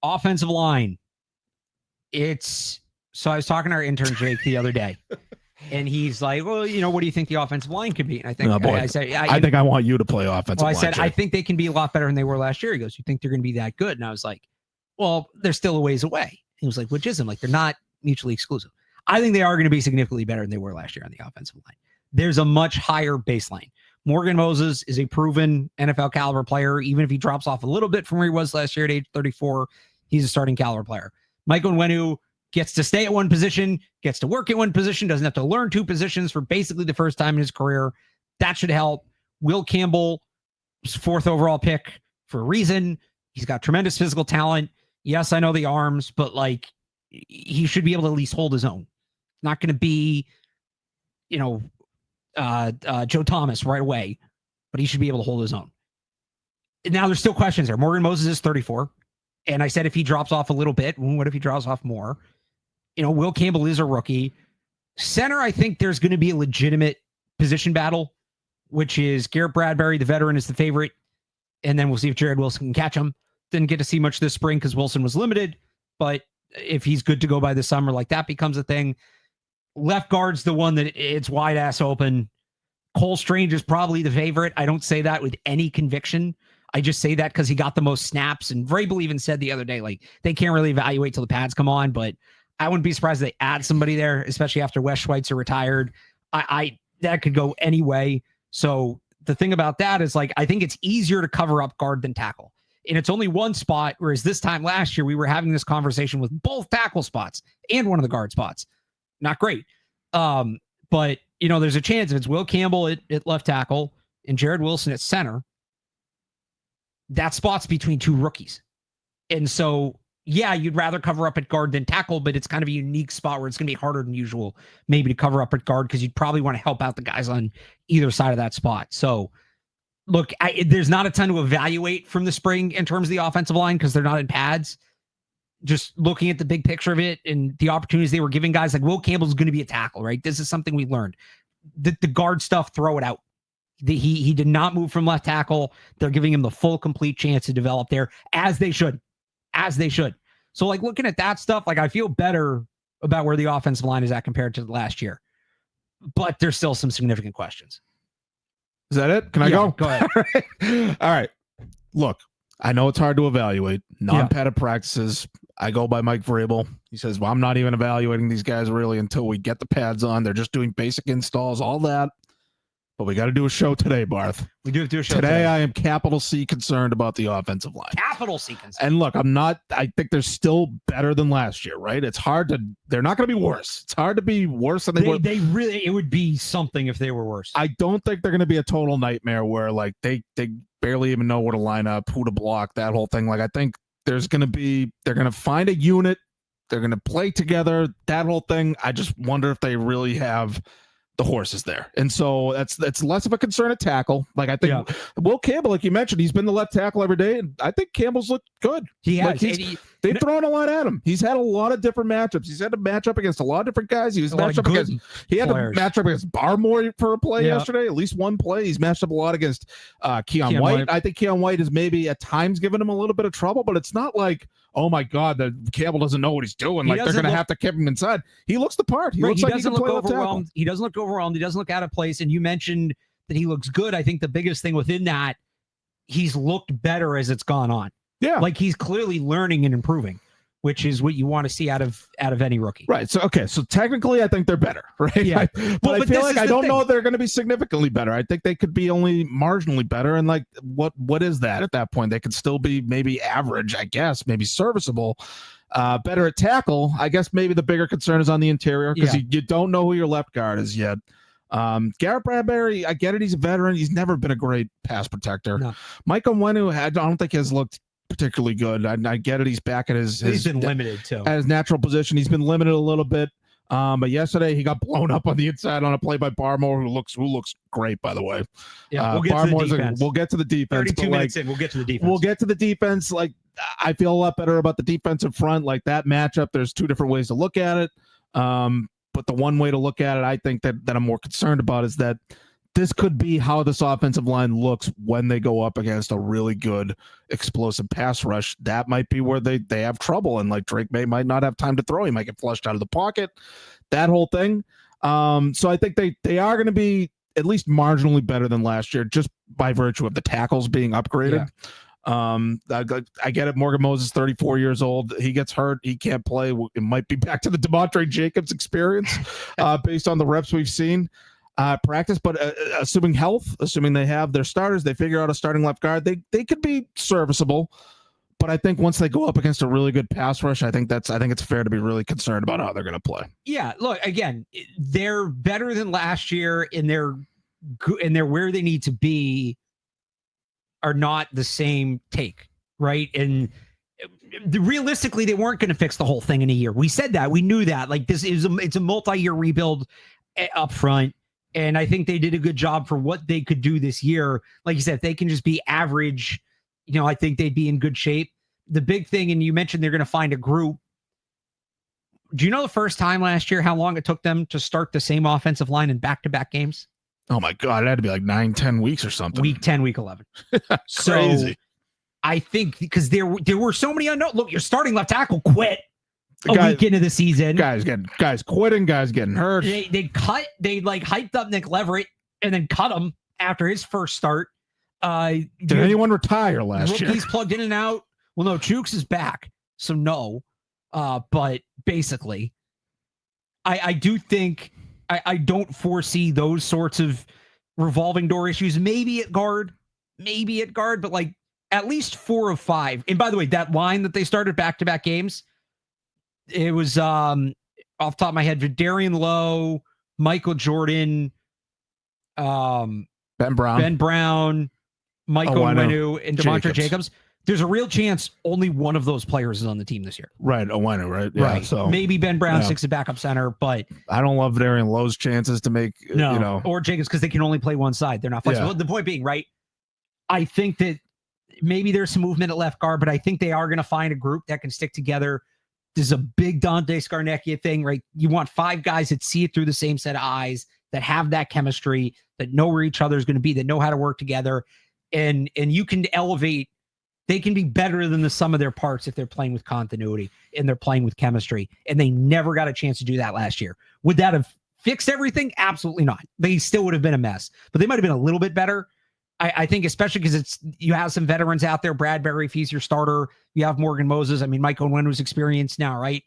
Offensive line. So I was talking to our intern Jake the other day, and he's like, well, what do you think the offensive line could be? And I think I said, I think I want you to play offensive line. I said, Jake. I think they can be a lot better than they were last year. He goes, you think they're going to be that good? And I was like, well, they're still a ways away. He was like, which isn't? Like, they're not mutually exclusive. I think they are going to be significantly better than they were last year on the offensive line. There's a much higher baseline. Morgan Moses is a proven NFL caliber player. Even if he drops off a little bit from where he was last year at age 34, he's a starting caliber player. Michael Onwenu gets to stay at one position, gets to work at one position, doesn't have to learn two positions for basically the first time in his career. That should help. Will Campbell, 4th overall pick for a reason. He's got tremendous physical talent. Yes, I know the arms, but he should be able to at least hold his own. Not going to be, Joe Thomas right away, but he should be able to hold his own. Now there's still questions there. Morgan Moses is 34. And I said, if he drops off a little bit, what if he drops off more? Will Campbell is a rookie. Center, I think there's going to be a legitimate position battle, which is Garrett Bradbury, the veteran, is the favorite. And then we'll see if Jared Wilson can catch him. Didn't get to see much this spring because Wilson was limited. But if he's good to go by the summer, that becomes a thing. Left guard's the one that it's wide ass open. Cole Strange is probably the favorite. I don't say that with any conviction. I just say that because he got the most snaps. And Vrabel even said the other day, they can't really evaluate till the pads come on. But I wouldn't be surprised if they add somebody there, especially after Wes Schweitzer retired. That could go any way. So the thing about that is, I think it's easier to cover up guard than tackle. And it's only one spot, whereas this time last year, we were having this conversation with both tackle spots and one of the guard spots. Not great. But, there's a chance if it's Will Campbell at left tackle and Jared Wilson at center, that spot's between two rookies. And so, yeah, you'd rather cover up at guard than tackle, but it's kind of a unique spot where it's going to be harder than usual maybe to cover up at guard because you'd probably want to help out the guys on either side of that spot. So, look, there's not a ton to evaluate from the spring in terms of the offensive line because they're not in pads. Just looking at the big picture of it and the opportunities they were giving guys, like Will Campbell's going to be a tackle, right? This is something we learned. The guard stuff, throw it out. He did not move from left tackle. They're giving him the full, complete chance to develop there, as they should. So, looking at that stuff, I feel better about where the offensive line is at compared to last year. But there's still some significant questions. Is that it? Can I go? Go ahead. All right. Look, I know it's hard to evaluate. Non-padded practices. I go by Mike Vrabel. He says, well, I'm not even evaluating these guys really until we get the pads on. They're just doing basic installs, all that. But we got to do a show today, Barth. We do have to do a show today. I am capital C concerned about the offensive line. Capital C concerned. And look, I think they're still better than last year, right? They're not going to be worse. It's hard to be worse than they were. It would be something if they were worse. I don't think they're going to be a total nightmare where they barely even know where to line up, who to block, that whole thing. I think they're going to find a unit. They're going to play together, that whole thing. I just wonder if they really have the horses there. And so that's less of a concern at tackle. I think Will Campbell, like you mentioned, he's been the left tackle every day, and I think Campbell's looked good. He has. They've thrown a lot at him. He's had a lot of different matchups. He's had to match up against a lot of different guys. He had to match up against Barmore for a play yesterday, at least one play. He's matched up a lot against Keon White. I think Keon White is maybe at times given him a little bit of trouble, but it's not like, oh my God, that Campbell doesn't know what he's doing. They're going to have to keep him inside. He looks the part. He looks like he can play left tackle. He doesn't look overwhelmed. He doesn't look out of place. And you mentioned that he looks good. I think the biggest thing within that, he's looked better as it's gone on. Yeah. He's clearly learning and improving, which is what you want to see out of any rookie. Right. So, okay. So technically I think they're better, right? Yeah. But I feel like I don't know if they're going to be significantly better. I think they could be only marginally better. And what is that at that point? They could still be maybe average, I guess, maybe serviceable, better at tackle. I guess maybe the bigger concern is on the interior because you don't know who your left guard is yet. Garrett Bradbury, I get it. He's a veteran. He's never been a great pass protector. No. Mike Onwenu, I don't think has looked particularly good. I get it. He's back at he's been limited too at his natural position. He's been limited a little bit. But yesterday he got blown up on the inside on a play by Barmore, who looks great, by the way. Yeah, we'll get to the defense. 32 minutes in, we'll get to the defense. We'll get to the defense. I feel a lot better about the defensive front. That matchup, there's two different ways to look at it. But the one way to look at it, I think that I'm more concerned about is that this could be how this offensive line looks when they go up against a really good explosive pass rush. That might be where they have trouble, and like Drake might not have time to throw. He might get flushed out of the pocket, that whole thing. So I think they are going to be at least marginally better than last year, just by virtue of the tackles being upgraded. Yeah. I get it. Morgan Moses, 34 years old. He gets hurt. He can't play. It might be back to the DeMontre Jacobs experience based on the reps we've seen. Practice, but assuming health, assuming they have their starters, they figure out a starting left guard, they could be serviceable. But I think once they go up against a really good pass rush, I think it's fair to be really concerned about how they're going to play. Yeah, look, again, they're better than last year, and they're where they need to be. Are not the same take, right? And realistically, they weren't going to fix the whole thing in a year. We said that, we knew that. Like it's a multi-year rebuild up front. And I think they did a good job for what they could do this year. Like you said, if they can just be average, I think they'd be in good shape. The big thing, and you mentioned they're going to find a group. Do you know the first time last year how long it took them to start the same offensive line in back-to-back games? Oh my God, it had to be like 9-10 weeks or something. Week 10, week 11. Crazy. So I think because there were so many unknown. Look, your starting left tackle quit week into the season. Guys quitting, guys getting hurt. They hyped up Nick Leverett and then cut him after his first start. Did anyone retire last year? Rookies plugged in and out. Well, no, Chooks is back, so no. But basically, I do think I don't foresee those sorts of revolving door issues. Maybe at guard, but like at least 4 of 5. And by the way, that line that they started back-to-back games, it was off the top of my head, Vidarian Lowe, Michael Jordan, Ben Brown, Michael Onwenu, and DeMontre Jacobs. There's a real chance only one of those players is on the team this year. Right, Onwenu, right? Yeah, right. So maybe Ben Brown sticks a backup center, but I don't love Vidarian Lowe's chances to make or Jacobs because they can only play one side. They're not flexible. Yeah. The point being, right? I think that maybe there's some movement at left guard, but I think they are going to find a group that can stick together. This is a big Dante Scarnecchia thing, right? You want 5 guys that see it through the same set of eyes, that have that chemistry, that know where each other is going to be, that know how to work together. And you can elevate. They can be better than the sum of their parts if they're playing with continuity and they're playing with chemistry. And they never got a chance to do that last year. Would that have fixed everything? Absolutely not. They still would have been a mess, but they might have been a little bit better. I think especially because you have some veterans out there. Bradbury, if he's your starter, you have Morgan Moses. I mean, Mike Onwenu's experienced now, right?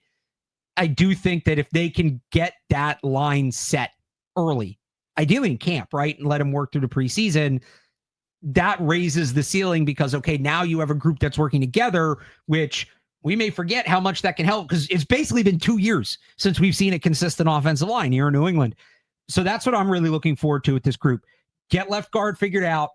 I do think that if they can get that line set early, ideally in camp, right, and let him work through the preseason, that raises the ceiling because, okay, now you have a group that's working together, which we may forget how much that can help because it's basically been 2 years since we've seen a consistent offensive line here in New England. So that's what I'm really looking forward to with this group. Get left guard figured out.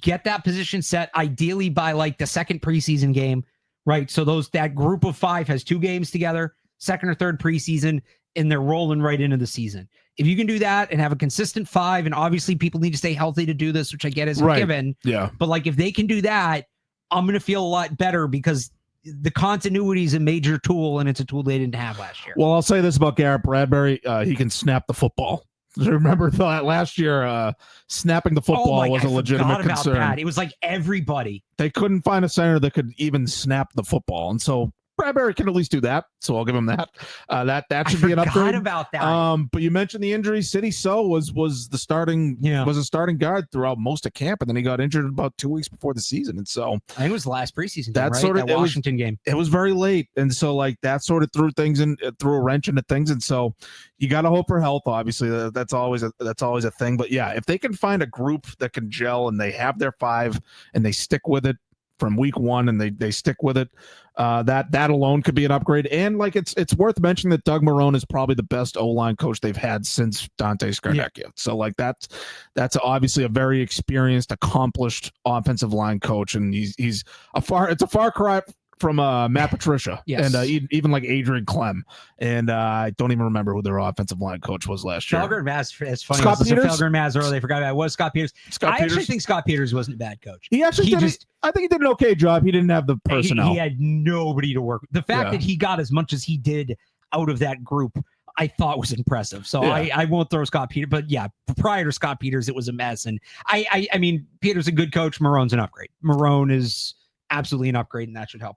Get that position set, ideally by like the second preseason game, right? So that group of 5 has 2 games together, second or third preseason, and they're rolling right into the season. If you can do that and have a consistent 5, and obviously people need to stay healthy to do this, which I get as a given. Yeah. But like if they can do that, I'm going to feel a lot better because the continuity is a major tool, and it's a tool they didn't have last year. Well, I'll say this about Garrett Bradbury. He can snap the football. Remember that last year, snapping the football was a legitimate concern. That. It was like everybody. They couldn't find a center that could even snap the football. And so Bradbury can at least do that. So I'll give him that. That should be an upgrade. About that. But you mentioned the injury. City So was a starting guard throughout most of camp, and then he got injured about 2 weeks before the season. And so I think it was the last preseason game, right? That Washington game. It was very late, and so like that sort of threw a wrench into things. And so you got to hope for health. Obviously, that's always a thing. But yeah, if they can find a group that can gel and they have their 5 and they stick with it from week 1 and they stick with it, that alone could be an upgrade. And like it's worth mentioning that Doug Marrone is probably the best O-line coach they've had since Dante Scarnecchia. Yeah. So like that's obviously a very experienced, accomplished offensive line coach, and it's a far cry from Matt Patricia, yes. And even like Adrian Clem, and I don't even remember who their offensive line coach was last year. Felger Maz, it's funny. Scott Peters? Felger Maz earlier, they forgot about it. Was Scott Peters. I actually think Scott Peters wasn't a bad coach. I think he did an okay job. He didn't have the personnel. He had nobody to work with. The fact that he got as much as he did out of that group, I thought was impressive. So I won't throw Scott Peters, but yeah, prior to Scott Peters, it was a mess. And I mean, Peters a good coach. Marone's an upgrade. Marone is absolutely an upgrade, and that should help as well.